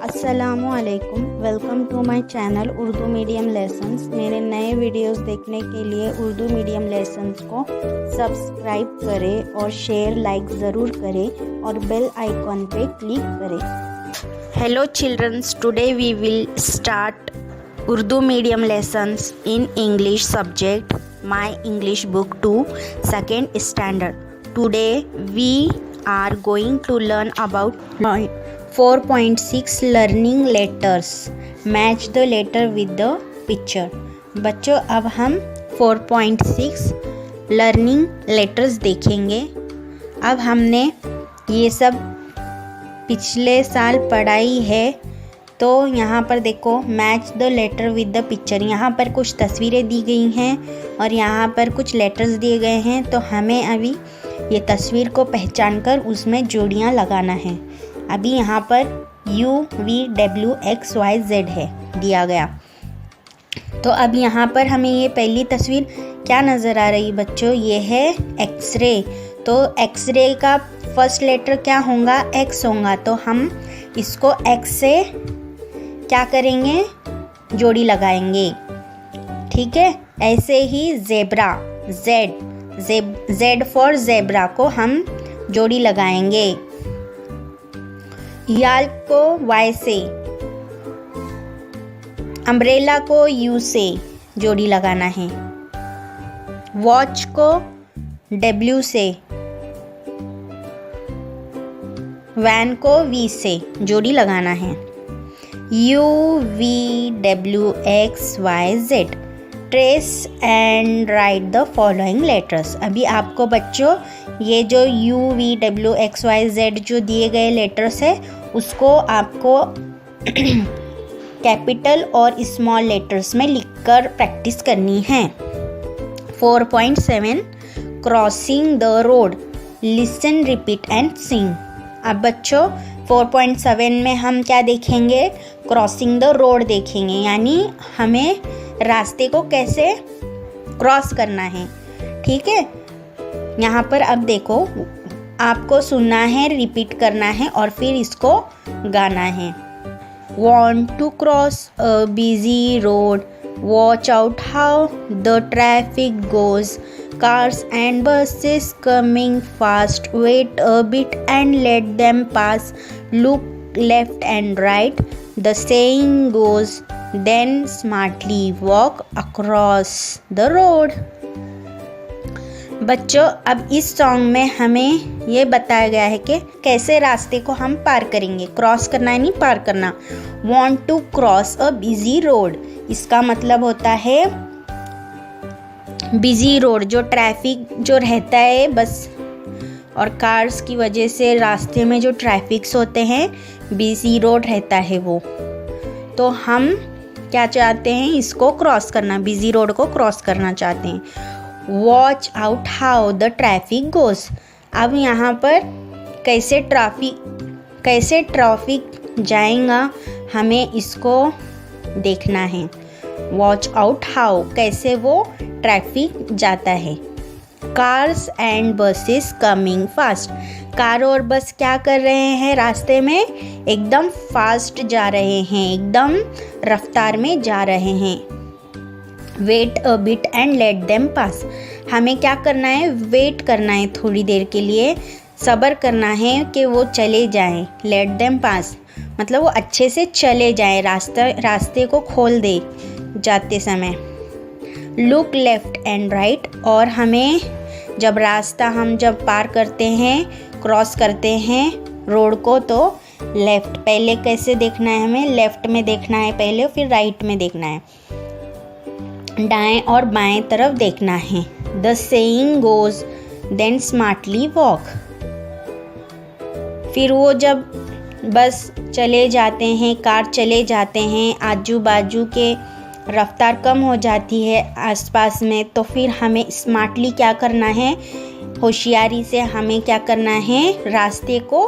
अस्सलामुअलैकुम, welcome to my channel Urdu medium lessons. मेरे नए वीडियोस देखने के लिए उर्दू मीडियम लेसन्स को सब्सक्राइब करें और शेयर लाइक ज़रूर करें और बेल आइकॉन पे क्लिक करें। Hello childrens, today we will start Urdu medium lessons in English subject my English book 2 second standard. Today we are going to learn about 4.6 learning letters. Match the letter with the picture. बच्चों, अब हम 4.6 learning letters देखेंगे। अब हमने ये सब पिछले साल पढ़ाई है, तो यहाँ पर देखो match the letter with the picture. यहाँ पर कुछ तस्वीरें दी गई हैं और यहाँ पर कुछ लेटर्स दिए गए हैं, तो हमें अभी ये तस्वीर को पहचानकर उसमें जोड़ियाँ लगाना है। अभी यहाँ पर UVWXYZ है दिया गया, तो अब यहाँ पर हमें ये पहली तस्वीर क्या नज़र आ रही बच्चों? ये है एक्सरे। तो एक्सरे का फर्स्ट लेटर क्या होगा? एक्स होगा। तो हम इसको एक्स से क्या करेंगे? जोड़ी लगाएंगे। ठीक है, ऐसे ही ज़ेब्रा, जेड फॉर ज़ेब्रा को हम जोड़ी लगाएंगे। याल को वाई से, अम्ब्रेला को यू से जोड़ी लगाना है। वॉच को डब्ल्यू से, वैन को वी से जोड़ी लगाना है। UVWXYZ। Trace and right the following letters. अभी आपको बच्चों ये जो UVWXYZ जो दिए गए लेटर्स है, उसको आपको कैपिटल और स्मॉल लेटर्स में लिखकर प्रैक्टिस करनी है। 4.7 crossing the road. Listen, repeat and सिंग। अब बच्चों 4.7 में हम क्या देखेंगे? क्रॉसिंग द रोड देखेंगे, यानी हमें रास्ते को कैसे क्रॉस करना है। ठीक है, यहाँ पर अब देखो, आपको सुनना है, रिपीट करना है और फिर इसको गाना है। Want to cross a busy road, watch out how the traffic goes, cars and buses coming fast, wait a bit and let them pass, look left and right, the saying goes, then smartly walk across the road। बच्चों, अब इस song में हमें ये बताया गया है कि कैसे रास्ते को हम पार करेंगे। क्रॉस करना है, नहीं पार करना। Want to cross a busy road, इसका मतलब होता है बिजी रोड, जो ट्रैफिक जो रहता है बस और कार्स की वजह से रास्ते में जो ट्रैफिक्स होते हैं, बिजी रोड रहता है वो। तो हम क्या चाहते हैं? इसको क्रॉस करना, बिजी रोड को क्रॉस करना चाहते हैं। Watch out how the traffic goes. अब यहाँ पर कैसे ट्रैफिक जाएगा, हमें इसको देखना है। वॉच आउट हाउ, कैसे वो ट्रैफिक जाता है। Cars and buses coming fast. Car और बस क्या कर रहे हैं? रास्ते में एकदम फास्ट जा रहे हैं, एकदम रफ्तार में जा रहे हैं। Wait a bit and let them pass. हमें क्या करना है? वेट करना है, थोड़ी देर के लिए सब्र करना है कि वो चले जाएं। लेट देम पास मतलब वो अच्छे से चले जाएं, रास्ते को खोल दे जाते समय। Look left and right. और हमें जब रास्ता हम जब पार करते हैं, क्रॉस करते हैं रोड को, तो लेफ़्ट पहले कैसे देखना है? हमें लेफ़्ट में देखना है पहले, फिर राइट में देखना है। दाएं और बाएं तरफ देखना है। The saying goes, then smartly walk. फिर वो जब बस चले जाते हैं, कार चले जाते हैं, आजू बाजू के रफ्तार कम हो जाती है आसपास में, तो फिर हमें स्मार्टली क्या करना है? होशियारी से हमें क्या करना है? रास्ते को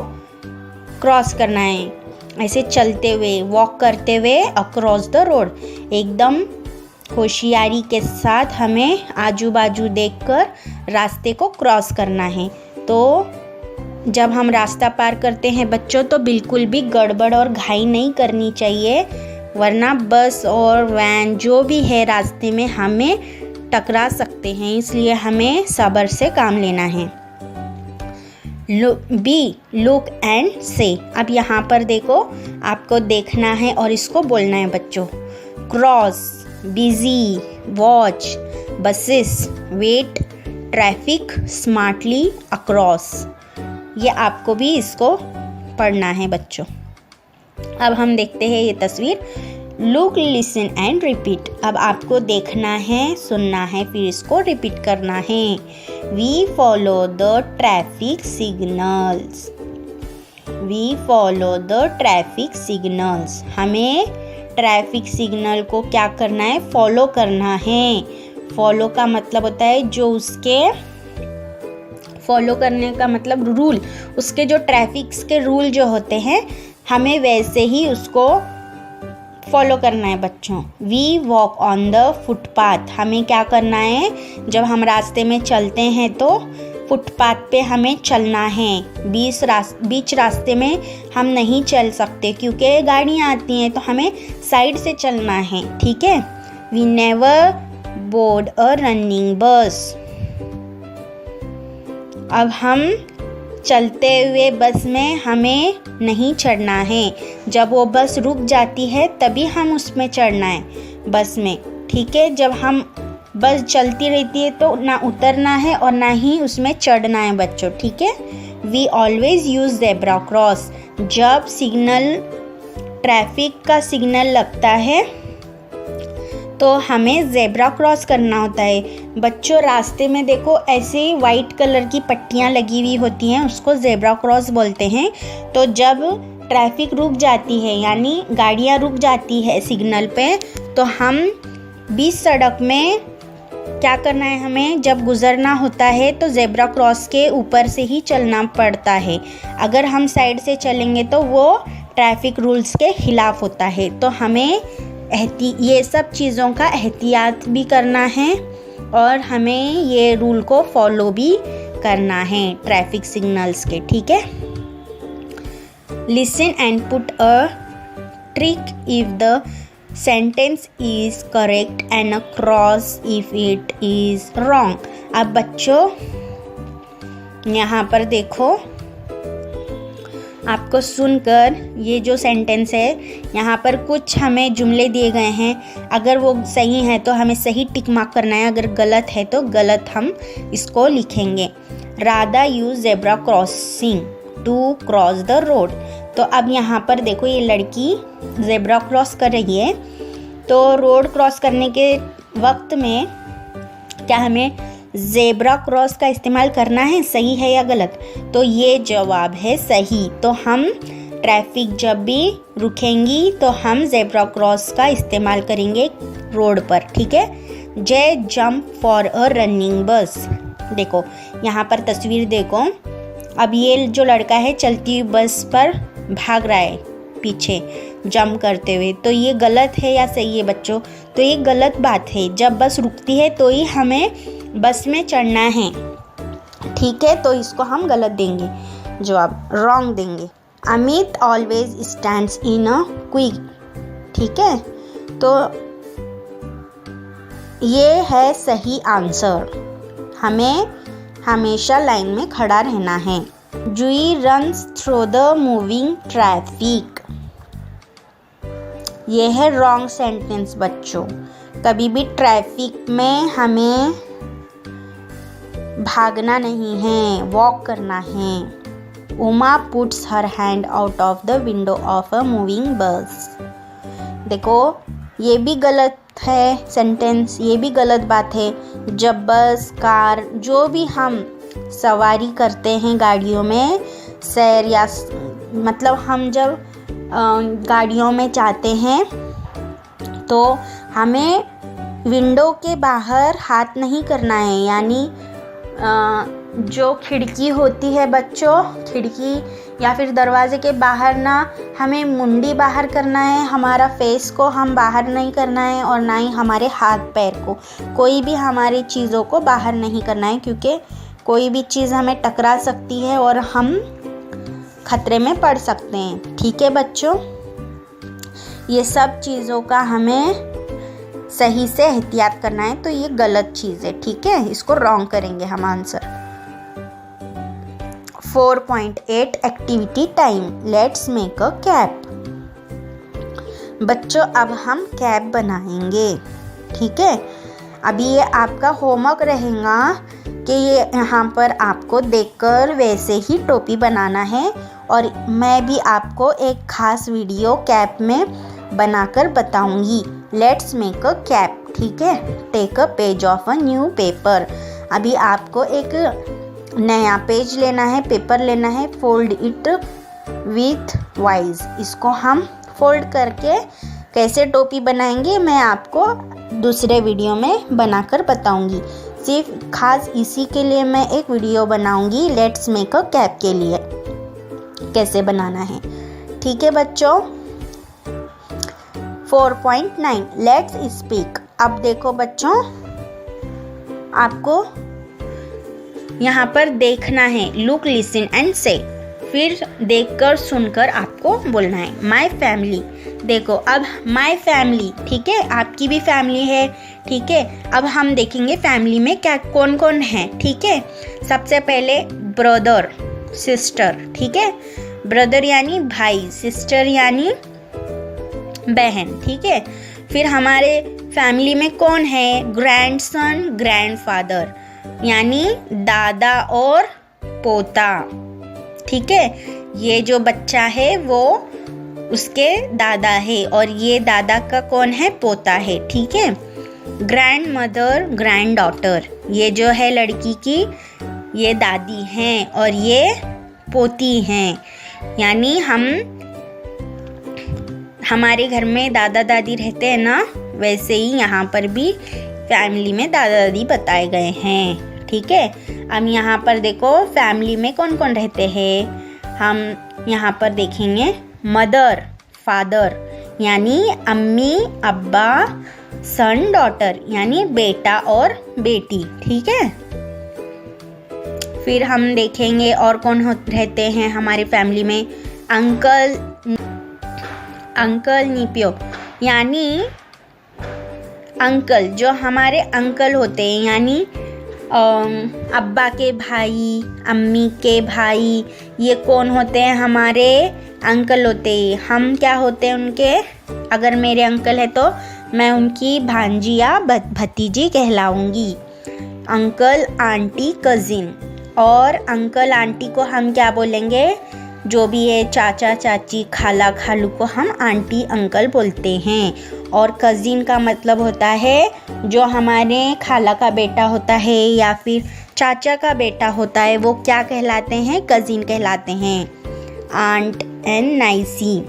क्रॉस करना है, ऐसे चलते हुए, वॉक करते हुए अक्रॉस द रोड। एकदम होशियारी के साथ हमें आजू बाजू देखकर रास्ते को क्रॉस करना है। तो जब हम रास्ता पार करते हैं बच्चों तो बिल्कुल भी गड़बड़ और घाई नहीं करनी चाहिए, वरना बस और वैन जो भी है रास्ते में हमें टकरा सकते हैं, इसलिए हमें सब्र से काम लेना है। बी लुक एंड से। अब यहाँ पर देखो, आपको देखना है और इसको बोलना है बच्चों। Cross, busy, watch, buses, wait, traffic, smartly, across. ये आपको भी इसको पढ़ना है बच्चों। अब हम देखते हैं ये तस्वीर। Look, listen and repeat. अब आपको देखना है, सुनना है, फिर इसको रिपीट करना है। We follow the traffic signals. We follow the traffic signals. हमें ट्रैफिक सिग्नल को क्या करना है? फॉलो करना है। फॉलो का मतलब होता है जो उसके, फॉलो करने का मतलब रूल, उसके जो ट्रैफिक्स के रूल जो होते हैं हमें वैसे ही उसको फॉलो करना है बच्चों। We walk on the footpath. हमें क्या करना है? जब हम रास्ते में चलते हैं तो फुटपाथ पे हमें चलना है। बीच रास्ते में हम नहीं चल सकते क्योंकि गाड़ियाँ आती हैं, तो हमें साइड से चलना है, ठीक है। We never board a running bus. अब हम चलते हुए बस में हमें नहीं चढ़ना है। जब वो बस रुक जाती है तभी हम उसमें चढ़ना है, बस में, ठीक है। जब हम बस चलती रहती है तो ना उतरना है और ना ही उसमें चढ़ना है बच्चों, ठीक है। We always use zebra cross. जब सिग्नल, ट्रैफिक का सिग्नल लगता है तो हमें ज़ेब्रा क्रॉस करना होता है बच्चों। रास्ते में देखो ऐसे वाइट कलर की पट्टियाँ लगी हुई होती हैं, उसको ज़ेब्रा क्रॉस बोलते हैं। तो जब ट्रैफिक रुक जाती है, यानी गाड़ियाँ रुक जाती है सिग्नल पे, तो हम बीच सड़क में क्या करना है? हमें जब गुज़रना होता है तो ज़ेब्रा क्रॉस के ऊपर से ही चलना पड़ता है। अगर हम साइड से चलेंगे तो वो ट्रैफिक रूल्स के खिलाफ होता है। तो हमें ये सब चीज़ों का एहतियात भी करना है और हमें ये रूल को फॉलो भी करना है ट्रैफिक सिग्नल्स के, ठीक है। Listen and put a trick if the sentence is correct and a cross if it is wrong. अब बच्चों यहाँ पर देखो, आपको सुनकर ये जो सेंटेंस है, यहाँ पर कुछ हमें जुमले दिए गए हैं। अगर वो सही है तो हमें सही टिक मार्क करना है, अगर गलत है तो गलत हम इसको लिखेंगे। Radha use zebra crossing to cross the road. तो अब यहाँ पर देखो, ये लड़की ज़ेब्रा क्रॉस कर रही है, तो रोड क्रॉस करने के वक्त में क्या हमें ज़ेब्रा क्रॉस का इस्तेमाल करना है? सही है या गलत? तो ये जवाब है सही। तो हम ट्रैफिक जब भी रुकेंगी तो हम ज़ेब्रा क्रॉस का इस्तेमाल करेंगे रोड पर, ठीक है। जय जंप फॉर अ रनिंग बस। देखो यहाँ पर तस्वीर देखो, अब ये जो लड़का है चलती हुई बस पर भाग रहा है पीछे जंप करते हुए। तो ये गलत है या सही है बच्चों? तो ये गलत बात है। जब बस रुकती है तो ही हमें बस में चढ़ना है, ठीक है। तो इसको हम गलत देंगे, जवाब रॉन्ग देंगे। अमित ऑलवेज स्टैंड्स इन अ क्यू, ठीक है। तो ये है सही आंसर, हमें हमेशा लाइन में खड़ा रहना है। जुई runs through the moving traffic. ये है रॉन्ग सेंटेंस बच्चों। कभी भी ट्रैफिक में हमें भागना नहीं है, वॉक करना है। Uma puts her hand out of the window of a moving बस। देखो ये भी गलत है सेंटेंस, ये भी गलत बात है। जब बस, कार, जो भी हम सवारी करते हैं गाड़ियों में, सैर या मतलब हम जब गाड़ियों में जाते हैं तो हमें विंडो के बाहर हाथ नहीं करना है, यानी जो खिड़की होती है बच्चों, खिड़की या फिर दरवाजे के बाहर ना हमें मुंडी बाहर करना है, हमारा फेस को हम बाहर नहीं करना है और ना ही हमारे हाथ पैर को, कोई भी हमारी चीज़ों को बाहर नहीं करना है, क्योंकि कोई भी चीज़ हमें टकरा सकती है और हम खतरे में पड़ सकते हैं। ठीक है बच्चों, ये सब चीज़ों का हमें सही से एहतियात करना है। तो ये गलत चीज़ है, ठीक है, इसको रॉन्ग करेंगे हम answer. 4.8 activity time, let's make a cap. बच्चों अब हम कैप बनाएंगे, ठीक है। अभी ये आपका होमवर्क रहेगा कि ये यहाँ पर आपको देखकर वैसे ही टोपी बनाना है, और मैं भी आपको एक खास वीडियो कैप में बनाकर बताऊंगी। लेट्स मेक अ कैप, ठीक है। Take a page of a new paper. अभी आपको एक नया पेज लेना है, पेपर लेना है, फोल्ड इट विथ वाइज। इसको हम फोल्ड करके कैसे टोपी बनाएंगे मैं आपको दूसरे वीडियो में बनाकर बताऊंगी। सिर्फ खास इसी के लिए मैं एक वीडियो बनाऊंगी, लेट्स मेक अ कैप के लिए कैसे बनाना है, ठीक है बच्चों। 4.9 लेट्स स्पीक। अब देखो बच्चों, आपको यहाँ पर देखना है, लुक लिसन एंड से, फिर देखकर सुनकर आपको बोलना है। माय फैमिली, देखो अब माय फैमिली, ठीक है, आपकी भी फैमिली है, ठीक है। अब हम देखेंगे फैमिली में क्या कौन कौन है, ठीक है। सबसे पहले ब्रदर सिस्टर, ठीक है, ब्रदर यानी भाई, सिस्टर यानी बहन, ठीक है। फिर हमारे फैमिली में कौन है, ग्रैंडसन ग्रैंडफादर यानी दादा और पोता, ठीक है। ये जो बच्चा है वो उसके दादा है और ये दादा का कौन है, पोता है, ठीक है। ग्रैंड मदर ग्रैंड डॉटर, ये जो है लड़की की ये दादी हैं और ये पोती हैं, यानी हमारे घर में दादा दादी रहते हैं ना, वैसे ही यहाँ पर भी फैमिली में दादा दादी बताए गए हैं, ठीक है। अब यहाँ पर देखो फैमिली में कौन कौन रहते हैं, हम यहाँ पर देखेंगे मदर फादर यानी अम्मी अब्बा, सन डॉटर यानी बेटा और बेटी, ठीक है। फिर हम देखेंगे और कौन रहते हैं हमारी फैमिली में, अंकल निपियो यानी अंकल, जो हमारे अंकल होते हैं यानी अब्बा के भाई, अम्मी के भाई, ये कौन होते हैं, हमारे अंकल होते हैं। हम क्या होते हैं उनके, अगर मेरे अंकल है तो मैं उनकी भांजी या भतीजी कहलाऊंगी। अंकल आंटी कज़िन, और अंकल आंटी को हम क्या बोलेंगे, जो भी है चाचा चाची खाला खालू को हम आंटी अंकल बोलते हैं। और कज़िन का मतलब होता है जो हमारे खाला का बेटा होता है या फिर चाचा का बेटा होता है, वो क्या कहलाते हैं, कज़िन कहलाते हैं। आंट एंड नाइसी,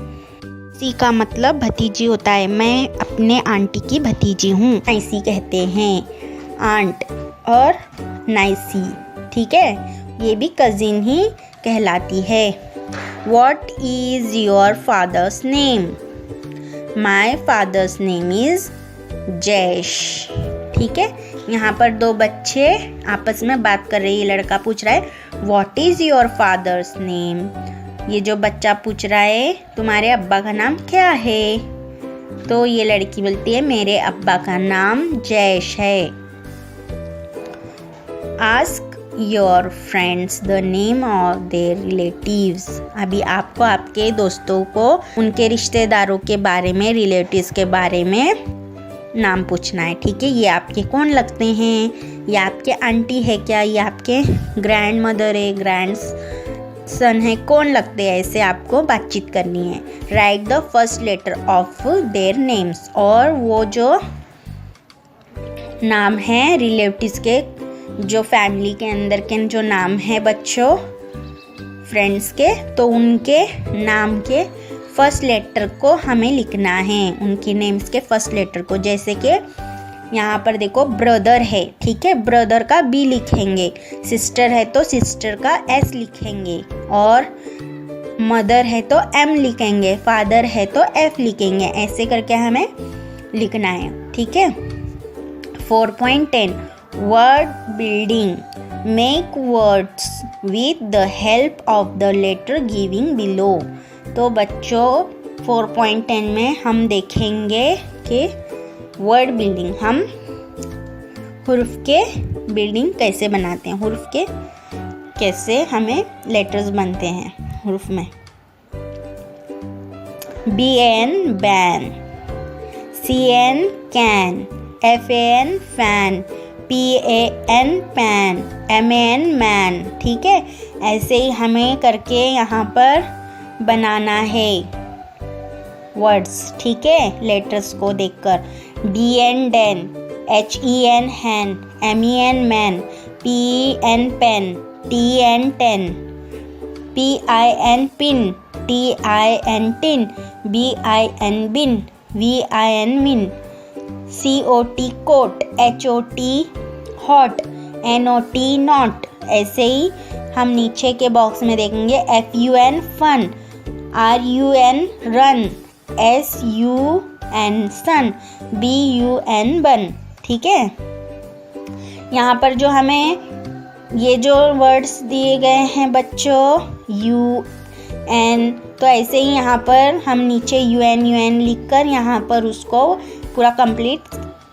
सी का मतलब भतीजी होता है, मैं अपने आंटी की भतीजी हूँ, नाइसी कहते हैं आंट और नाइसी, ठीक है, ये भी कज़िन ही कहलाती है। What is your father's name? My father's name is Jaish, ठीक है। यहाँ पर दो बच्चे आपस में बात कर रहे हैं, ये लड़का पूछ रहा है What is your father's name? ये जो बच्चा पूछ रहा है तुम्हारे अब्बा का नाम क्या है, तो ये लड़की बोलती है मेरे अब्बा का नाम जैश है। Ask your friends the name of their relatives. अभी आपको आपके दोस्तों को उनके रिश्तेदारों के बारे में, रिलेटिव्स के बारे में नाम पूछना है, ठीक है। ये आपके कौन लगते हैं, ये आपके आंटी है क्या, ये आपके ग्रैंड मदर है, ग्रैंड सन है, कौन लगते हैं, ऐसे आपको बातचीत करनी है। Write the first letter of their names, और वो जो नाम है रिलेटिव्स के, जो फैमिली के अंदर के जो नाम है बच्चों फ्रेंड्स के, तो उनके नाम के फर्स्ट लेटर को हमें लिखना है, उनके नेम्स के फर्स्ट लेटर को। जैसे कि यहाँ पर देखो ब्रदर है, ठीक है, ब्रदर का बी लिखेंगे, सिस्टर है तो सिस्टर का एस लिखेंगे, और मदर है तो एम लिखेंगे, फादर है तो एफ लिखेंगे, ऐसे करके हमें लिखना है, ठीक है। 4.10 word building, make words with the help of the letter giving below. तो बच्चों 4.10 में हम देखेंगे कि वर्ड बिल्डिंग, हम हुर्फ के बिल्डिंग कैसे बनाते हैं, हुर्फ के कैसे हमें लेटर्स बनते हैं हुर्फ में। BAN ban, CAN can, FAN fan, PAN pan, MAN man. ठीक है, ऐसे ही हमें करके यहाँ पर बनाना है वर्ड्स। ठीक है, लेटर्स को देखकर। DN den, HEN hen, MEN men, PEN pen, TN ten, PIN pin, TIN tin, BIN bin, VIN min, COT cot, HOT hot, NOT not. ऐसे ही हम नीचे के बॉक्स में देखेंगे FUN fun, RUN run, SUN sun, BUN bun. ठीक है, यहाँ पर जो हमें ये जो वर्ड्स दिए गए हैं बच्चों UN, तो ऐसे ही यहाँ पर हम नीचे UN लिखकर यहाँ पर उसको पूरा कंप्लीट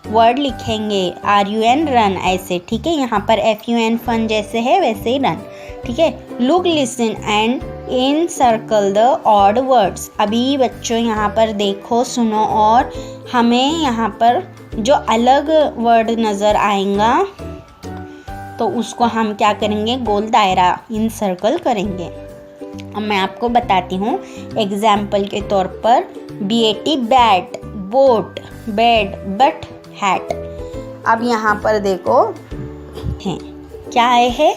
वर्ड लिखेंगे, RUN रन ऐसे। ठीक है, यहाँ पर FUN फन जैसे है वैसे ही रन। ठीक है, look listen and in circle the odd words. अभी बच्चों यहाँ पर देखो, सुनो और हमें यहाँ पर जो अलग वर्ड नज़र आएगा तो उसको हम क्या करेंगे, गोल दायरा इन सर्कल करेंगे। अब मैं आपको बताती हूँ एग्जाम्पल के तौर पर। BAT bat, boat, bed, but, hat. अब यहाँ पर देखो है क्या है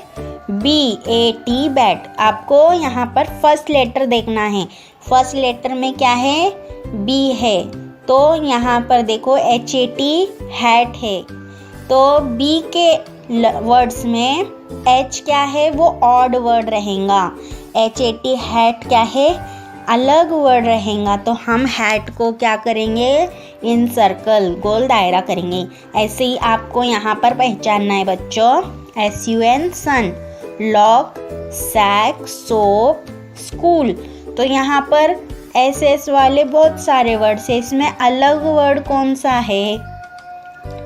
BAT बैट। आपको यहाँ पर फर्स्ट लेटर देखना है, फर्स्ट लेटर में क्या है, B है, तो यहाँ पर देखो HAT हैट है, तो B के वर्ड्स में H क्या है, वो ऑड वर्ड रहेगा, HAT हैट क्या है, अलग वर्ड रहेगा। तो हम हैट को क्या करेंगे, इन सर्कल गोल दायरा करेंगे। ऐसे ही आपको यहाँ पर पहचानना है बच्चों, SUN सन, लॉक, सैक, सोप, स्कूल। तो यहाँ पर SS वाले बहुत सारे वर्ड्स है, इसमें अलग वर्ड कौन सा है,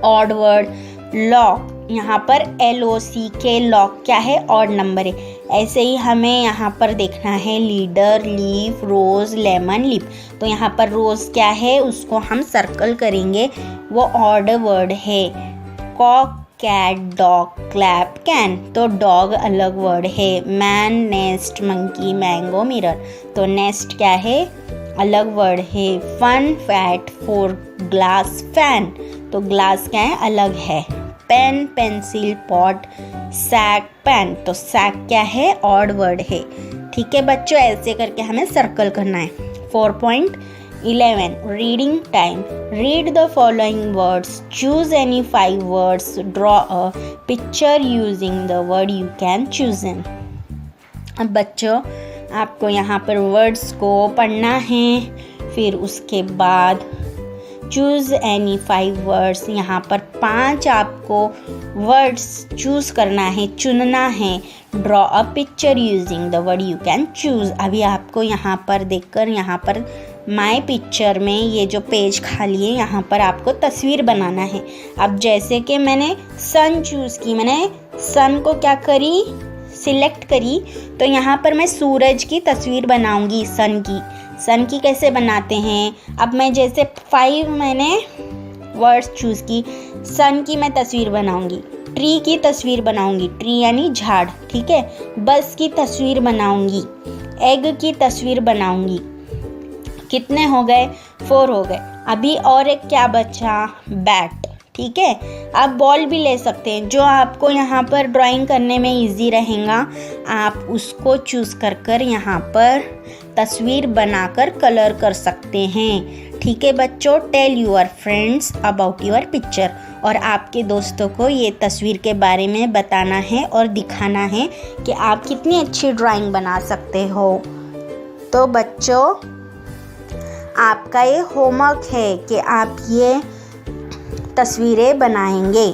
ऑड वर्ड, लॉक। यहाँ पर LOCK लॉक क्या है, ऑड नंबर है। ऐसे ही हमें यहाँ पर देखना है लीडर, लीफ, रोज, लेमन, लिप। तो यहाँ पर रोज क्या है, उसको हम सर्कल करेंगे, वो ऑड वर्ड है। Cock, cat, dog, clap, can, तो डॉग अलग वर्ड है। Man, nest, monkey, mango, mirror, तो नेस्ट क्या है, अलग वर्ड है। Fun, fat, fork, glass, fan, तो ग्लास क्या है, अलग है। Pen, pencil, pot, sack, pan, तो सैक क्या है, ऑड वर्ड है। ठीक है बच्चों, ऐसे करके हमें सर्कल करना है। 4.11 reading time. Read the following words, choose any 5 words, draw a picture using the word you can choose इन। अब बच्चों आपको यहाँ पर वर्ड्स को पढ़ना है, फिर उसके बाद चूज़ एनी 5 वर्ड्स, यहाँ पर 5 आपको वर्ड्स चूज़ करना है, चुनना है। Draw a picture using the word you can choose. अभी आपको यहाँ पर देखकर, यहाँ पर माय पिक्चर में ये जो पेज खाली है, यहाँ पर आपको तस्वीर बनाना है। अब जैसे कि मैंने सन चूज़ की, मैंने सन को क्या करी, सिलेक्ट करी, तो यहाँ पर मैं सूरज की तस्वीर बनाऊंगी, सन की। सन की कैसे बनाते हैं, अब मैं जैसे 5 मैंने वर्ड्स चूज़ की, सन की मैं तस्वीर बनाऊंगी, ट्री की तस्वीर बनाऊंगी, ट्री यानी झाड़, ठीक है, बस की तस्वीर बनाऊंगी, एग की तस्वीर बनाऊंगी। कितने हो गए, 4 हो गए। अभी और एक क्या बचा, बैट, ठीक है। आप बॉल भी ले सकते हैं, जो आपको यहाँ पर ड्राइंग करने में इजी रहेगा, आप उसको चूज़ कर यहाँ पर तस्वीर बनाकर कलर कर सकते हैं। ठीक है बच्चों, tell your friends about your picture, और आपके दोस्तों को ये तस्वीर के बारे में बताना है और दिखाना है कि आप कितनी अच्छी ड्राइंग बना सकते हो। तो बच्चों आपका ये होमवर्क है कि आप ये तस्वीरें बनाएंगे।